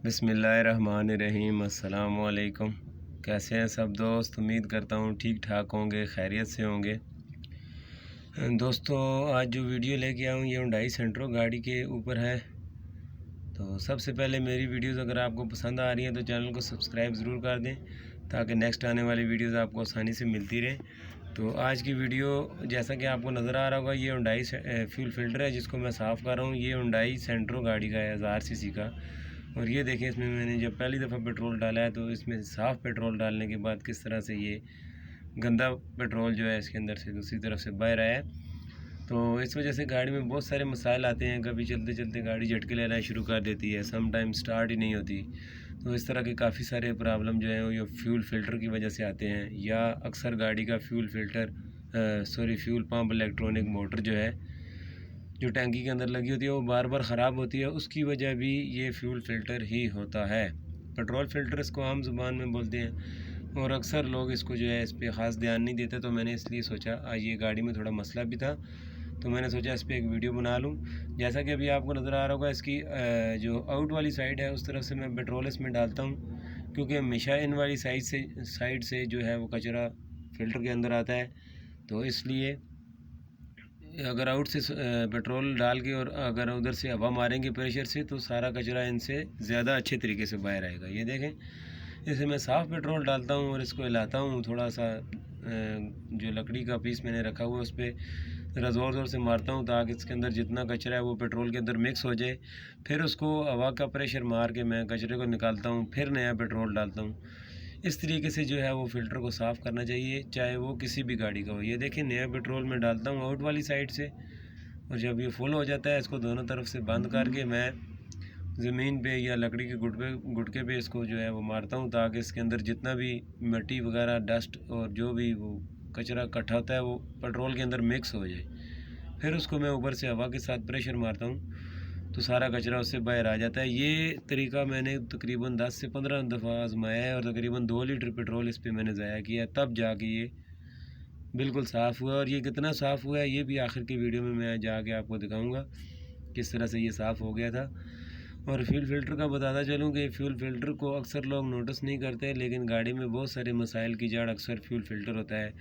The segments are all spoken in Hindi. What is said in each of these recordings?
बिस्मिल्लाहिर्रहमानिर्रहीम। अस्सलाम वालेकुम। कैसे हैं सब दोस्त? उम्मीद करता हूँ ठीक ठाक होंगे, खैरियत से होंगे। दोस्तों, आज जो वीडियो लेके आया हूँ ये हुंडई सेंट्रो गाड़ी के ऊपर है। तो सबसे पहले मेरी वीडियोस अगर आपको पसंद आ रही हैं तो चैनल को सब्सक्राइब ज़रूर कर दें ताकि नेक्स्ट आने वाली वीडियोस आपको आसानी से मिलती रहें। तो आज की वीडियो जैसा कि आपको नज़र आ रहा होगा, ये हुंडई फ्यूल फिल्टर है जिसको मैं साफ़ कर रहा हूँ। ये हुंडई सेंट्रो गाड़ी का है 1000 सीसी का। और ये देखें, इसमें मैंने जब पहली दफ़ा पेट्रोल डाला है तो इसमें साफ़ पेट्रोल डालने के बाद किस तरह से ये गंदा पेट्रोल जो है इसके अंदर से दूसरी तरफ से बह रहा है। तो इस वजह से गाड़ी में बहुत सारे मसाइल आते हैं। कभी चलते चलते गाड़ी झटके लेना शुरू कर देती है, सम टाइम स्टार्ट ही नहीं होती। तो इस तरह के काफ़ी सारे प्रॉब्लम जो हैं वो ये फ्यूल फ़िल्टर की वजह से आते हैं, या अक्सर गाड़ी का fuel fuel pump electronic motor जो है जो टैंकी के अंदर लगी होती है वो बार बार ख़राब होती है। उसकी वजह भी ये फ्यूल फ़िल्टर ही होता है। पेट्रोल फ़िल्टर इसको आम ज़ुबान में बोलते हैं और अक्सर लोग इसको जो है इस पर ख़ास ध्यान नहीं देते। तो मैंने इसलिए सोचा, आज ये गाड़ी में थोड़ा मसला भी था तो मैंने सोचा इस पर एक वीडियो बना लूँ। जैसा कि अभी आपको नज़र आ रहा होगा, इसकी जो आउट वाली साइड है उस तरफ से मैं पेट्रोल इसमें डालता हूँ, क्योंकि हमेशा इन वाली साइड से जो है वो कचरा फ़िल्टर के अंदर आता है। तो इसलिए अगर आउट से पेट्रोल डाल के और अगर उधर से हवा मारेंगे प्रेशर से तो सारा कचरा इनसे ज़्यादा अच्छे तरीके से बाहर आएगा। ये देखें, जैसे मैं साफ़ पेट्रोल डालता हूँ और इसको हिलाता हूँ, थोड़ा सा जो लकड़ी का पीस मैंने रखा हुआ है उस पर ज़रा ज़ोर ज़ोर से मारता हूँ ताकि इसके अंदर जितना कचरा है वो पेट्रोल के अंदर मिक्स हो जाए। फिर उसको हवा का प्रेशर मार के मैं कचरे को निकालता हूँ, फिर नया पेट्रोल डालता हूँ। इस तरीके से जो है वो फ़िल्टर को साफ़ करना चाहिए, चाहे वो किसी भी गाड़ी का हो। ये देखिए, नया पेट्रोल मैं डालता हूँ आउट वाली साइड से, और जब ये फुल हो जाता है इसको दोनों तरफ से बंद करके मैं ज़मीन पे या लकड़ी के गुटके पे इसको जो है वो मारता हूँ ताकि इसके अंदर जितना भी मिट्टी वगैरह, डस्ट और जो भी वो कचरा इकट्ठा होता है वो पेट्रोल के अंदर मिक्स हो जाए। फिर उसको मैं ऊपर से हवा के साथ प्रेशर मारता हूँ तो सारा कचरा उससे बाहर आ जाता है। ये तरीका मैंने तकरीबन 10 से 15 दफ़ा आजमाया है और तकरीबन 2 लीटर पेट्रोल इस पर मैंने ज़ाया किया है, तब जाके ये बिल्कुल साफ़ हुआ। और ये कितना साफ़ हुआ है ये भी आखिर की वीडियो में मैं जाके आपको दिखाऊंगा किस तरह से ये साफ़ हो गया था। और फ्यूल फ़िल्टर का बताता चलूँ कि फ्यूल फ़िल्टर को अक्सर लोग नोटिस नहीं करते, लेकिन गाड़ी में बहुत सारे मसाइल की जड़ अक्सर फ्यूल फ़िल्टर होता है।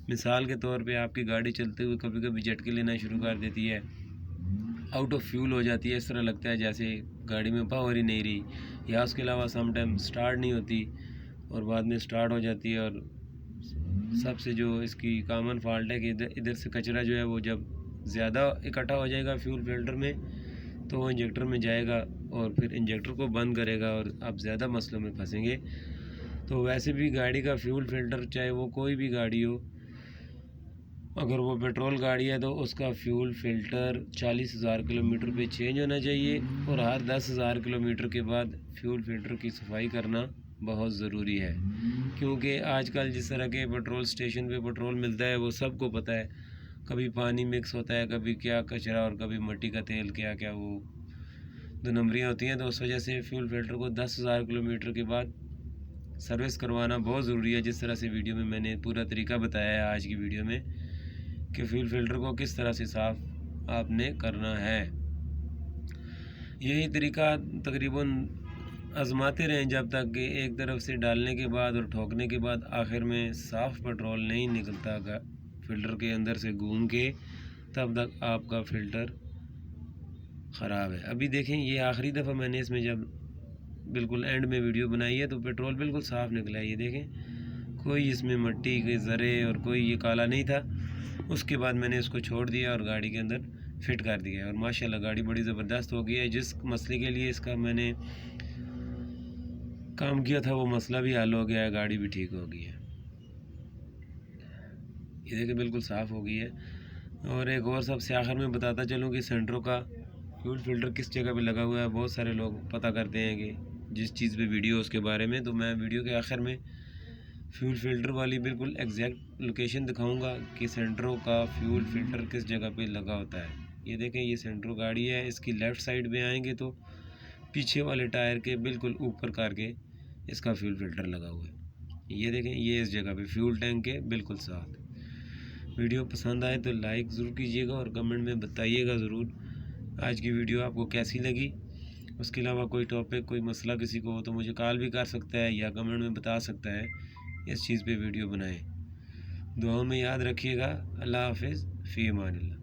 मिसाल के तौर पे आपकी गाड़ी चलते हुए कभी कभी झटके लेना शुरू कर देती है, आउट ऑफ फ्यूल हो जाती है, इस तरह लगता है जैसे गाड़ी में पावर ही नहीं रही, या उसके अलावा सम टाइम स्टार्ट नहीं होती और बाद में स्टार्ट हो जाती है। और सबसे जो इसकी कॉमन फॉल्ट है कि इधर से कचरा जो है वो जब ज़्यादा इकट्ठा हो जाएगा फ्यूल फिल्टर में तो वो इंजेक्टर में जाएगा और फिर इंजेक्टर को बंद करेगा और आप ज़्यादा मसलों में फंसेंगे। तो वैसे भी गाड़ी का फ्यूल फिल्टर, चाहे वो कोई भी गाड़ी हो, अगर वो पेट्रोल गाड़ी है तो उसका फ्यूल फ़िल्टर 40,000 किलोमीटर पे चेंज होना चाहिए और हर 10,000 किलोमीटर के बाद फ्यूल फ़िल्टर की सफाई करना बहुत ज़रूरी है। क्योंकि आजकल जिस तरह के पेट्रोल स्टेशन पे पेट्रोल मिलता है वो सबको पता है, कभी पानी मिक्स होता है, कभी क्या कचरा और कभी मिट्टी का तेल, क्या क्या वो दो नंबरियाँ होती हैं। तो उस वजह से फ्यूल फ़िल्टर को 10,000 किलोमीटर के बाद सर्विस करवाना बहुत ज़रूरी है। जिस तरह से वीडियो में मैंने पूरा तरीका बताया है आज की वीडियो में कि फ्यूल फ़िल्टर को किस तरह से साफ़ आपने करना है। यही तरीका तकरीबन आजमाते रहें जब तक कि एक तरफ से डालने के बाद और ठोकने के बाद आखिर में साफ़ पेट्रोल नहीं निकलता फ़िल्टर के अंदर से घूम के, तब तक आपका फ़िल्टर ख़राब है। अभी देखें, ये आखिरी दफ़ा मैंने इसमें जब बिल्कुल एंड में वीडियो बनाई है तो पेट्रोल बिल्कुल साफ़ निकला है। ये देखें, कोई इसमें मिट्टी के ज़रे और कोई ये काला नहीं था। उसके बाद मैंने इसको छोड़ दिया और गाड़ी के अंदर फिट कर दिया और माशाल्लाह गाड़ी बड़ी ज़बरदस्त हो गई है। जिस मसले के लिए इसका मैंने काम किया था वो मसला भी हल हो गया है, गाड़ी भी ठीक हो गई है। ये देखिए बिल्कुल साफ़ हो गई है। और एक और सबसे आखिर में बताता चलूँ कि सेंट्रो का फ्यूल फ़िल्टर किस जगह पे लगा हुआ है। बहुत सारे लोग पता करते हैं कि जिस चीज़ पे वीडियो उसके बारे में, तो मैं वीडियो के आखिर में फ्यूल फ़िल्टर वाली बिल्कुल एग्जैक्ट लोकेशन दिखाऊंगा कि सेंट्रो का फ्यूल फ़िल्टर किस जगह पे लगा होता है। ये देखें, ये सेंट्रो गाड़ी है, इसकी लेफ़्ट साइड में आएंगे तो पीछे वाले टायर के बिल्कुल ऊपर करके इसका फ्यूल फ़िल्टर लगा हुआ है। ये देखें, ये इस जगह पे फ्यूल टैंक के बिल्कुल साथ। वीडियो पसंद आए तो लाइक ज़रूर कीजिएगा और कमेंट में बताइएगा ज़रूर आज की वीडियो आपको कैसी लगी। उसके अलावा कोई टॉपिक, कोई मसला किसी को हो तो मुझे कॉल भी कर सकता है या कमेंट में बता सकता है, इस चीज़ पे वीडियो बनाएं। दुआओं में याद रखिएगा। अल्लाह हाफिज़, फ़ी अमानिल्लाह।